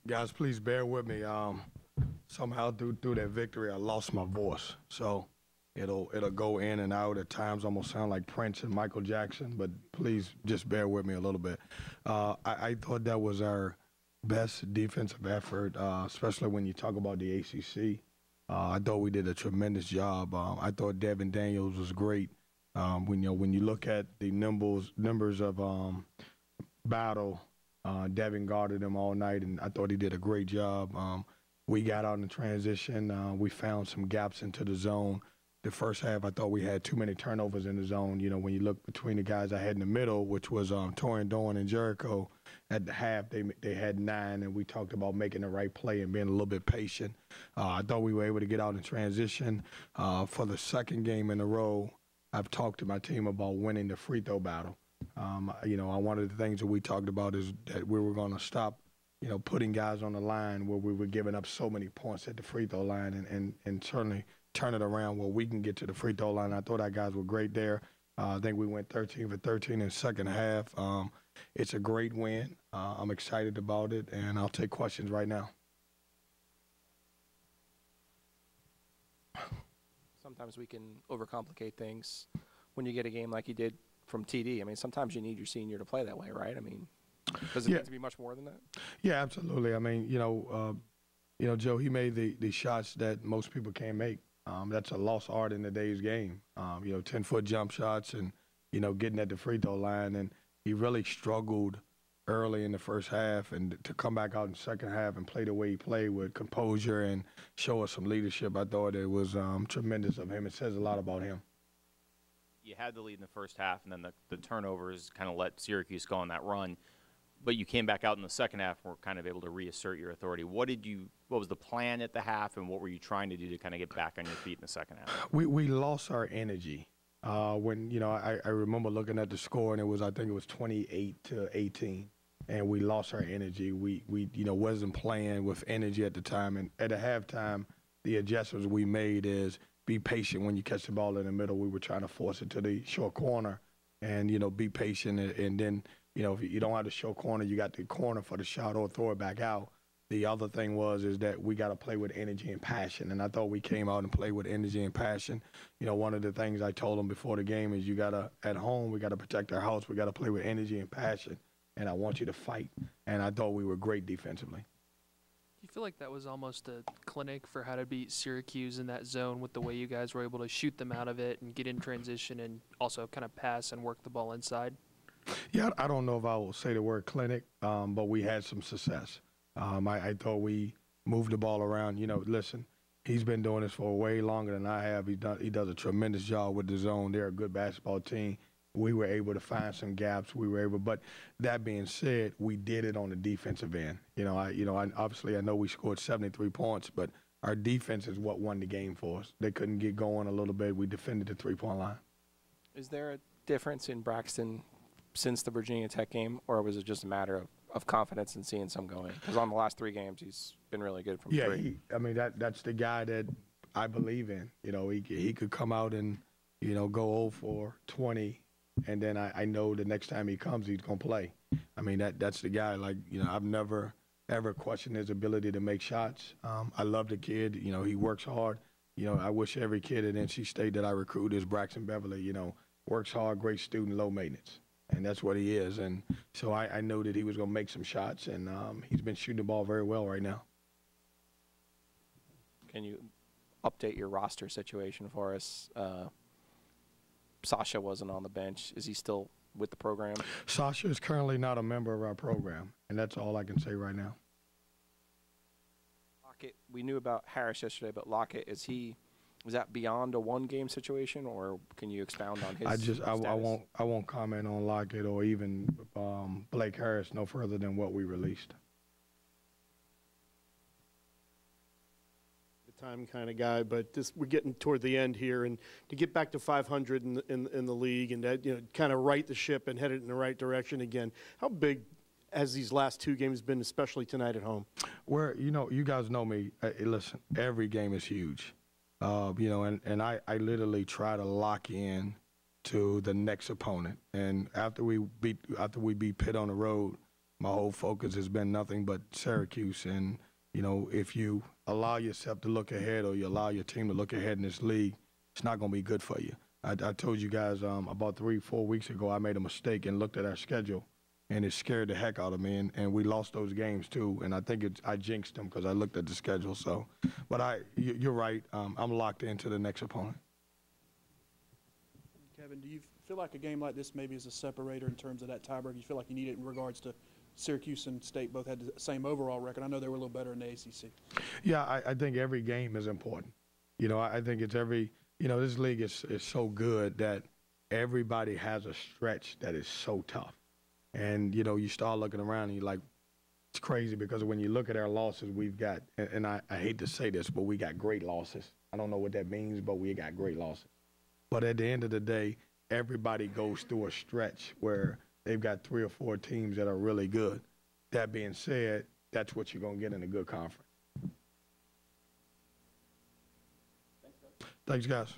Guys, please bear with me. Somehow through that victory, I lost my voice, so it'll go in and out at times. Almost sound like Prince and Michael Jackson. But please just bear with me a little bit. I thought that was our best defensive effort, especially when you talk about the ACC. I thought we did a tremendous job. I thought Devin Daniels was great. When you look at the numbers of battle. Devin guarded him all night, and I thought he did a great job. We got out in transition. We found some gaps into the zone. The first half, I thought we had too many turnovers in the zone. You know, when you look between the guys I had in the middle, which was Torian Dorn and Jericho, at the half they had 9, and we talked about making the right play and being a little bit patient. I thought we were able to get out in transition. For the second game in a row, I've talked to my team about winning the free throw battle. One of the things that we talked about is that we were going to stop, putting guys on the line where we were giving up so many points at the free throw line and certainly turn it around where we can get to the free throw line. I thought our guys were great there. I think we went 13 for 13 in the second half. It's a great win. I'm excited about it, and I'll take questions right now. Sometimes we can overcomplicate things when you get a game like you did from TD. I mean, sometimes you need your senior to play that way, right? I mean, does it need to be much more than that? Yeah, absolutely. I mean, Joe, he made the shots that most people can't make. That's a lost art in today's game. 10-foot jump shots and, getting at the free throw line. And he really struggled early in the first half, and to come back out in the second half and play the way he played with composure and show us some leadership, I thought it was tremendous of him. It says a lot about him. You had the lead in the first half, and then the turnovers kind of let Syracuse go on that run. But you came back out in the second half and were kind of able to reassert your authority. What was the plan at the half, and what were you trying to do to kind of get back on your feet in the second half? We lost our energy. I remember looking at the score, and I think it was 28-18, and we lost our energy. We wasn't playing with energy at the time, and at the halftime, the adjustments we made is be patient when you catch the ball in the middle. We were trying to force it to the short corner and, be patient. And then, if you don't have the short corner, you got the corner for the shot or throw it back out. The other thing is that we got to play with energy and passion. And I thought we came out and played with energy and passion. One of the things I told them before the game is at home, we got to protect our house. We got to play with energy and passion. And I want you to fight. And I thought we were great defensively. You feel like that was almost a clinic for how to beat Syracuse in that zone with the way you guys were able to shoot them out of it and get in transition and also kind of pass and work the ball inside? Yeah, I don't know if I will say the word clinic, but we had some success. I thought we moved the ball around. Listen, he's been doing this for way longer than I have. He does a tremendous job with the zone. They're a good basketball team. We were able to find some gaps. But that being said, we did it on the defensive end. Obviously I know we scored 73 points, but our defense is what won the game for us. They couldn't get going a little bit. We defended the three-point line. Is there a difference in Braxton since the Virginia Tech game, or was it just a matter of confidence and seeing some going? Because on the last 3 games, he's been really good from three. That's the guy that I believe in. He could come out and, go 0 for 20. And then I know the next time he comes, he's going to play. That's the guy. I've never, ever questioned his ability to make shots. I love the kid. He works hard. I wish every kid at NC State that I recruit is Braxton Beverly, works hard, great student, low maintenance. And that's what he is. And so I know that he was going to make some shots, and he's been shooting the ball very well right now. Can you update your roster situation for us? Sasha wasn't on the bench. Is he still with the program? Sasha is currently not a member of our program, and that's all I can say right now. Lockett, we knew about Harris yesterday, but Lockett, is that beyond a one-game situation, or can you expound on his status? I won't comment on Lockett or even Blake Harris no further than what we released. Time kind of guy, but we're getting toward the end here, and to get back to 500 in the league and that, kind of right the ship and head it in the right direction again. How big has these last 2 games been, especially tonight at home? Where you guys know me. Listen, every game is huge, and I literally try to lock in to the next opponent. And after we beat Pitt on the road, my whole focus has been nothing but Syracuse. And, you know, if you allow yourself to look ahead or you allow your team to look ahead in this league, it's not going to be good for you. I told you guys about 3-4 weeks ago I made a mistake and looked at our schedule, and it scared the heck out of me, and we lost those games too. And I think I jinxed them because I looked at the schedule. So, but you're right. I'm locked into the next opponent. Kevin, do you feel like a game like this maybe is a separator in terms of that tiebreaker? You feel like you need it in regards to Syracuse and State both had the same overall record. I know they were a little better in the ACC. Yeah, I think every game is important. You know, I think it's every. You know, this league is so good that everybody has a stretch that is so tough. And, you know, you start looking around and you're like, it's crazy because when you look at our losses, we've got, and I hate to say this, but we got great losses. I don't know what that means, but we got great losses. But at the end of the day, everybody goes through a stretch where they've got 3 or 4 teams that are really good. That being said, that's what you're going to get in a good conference. Thanks, guys.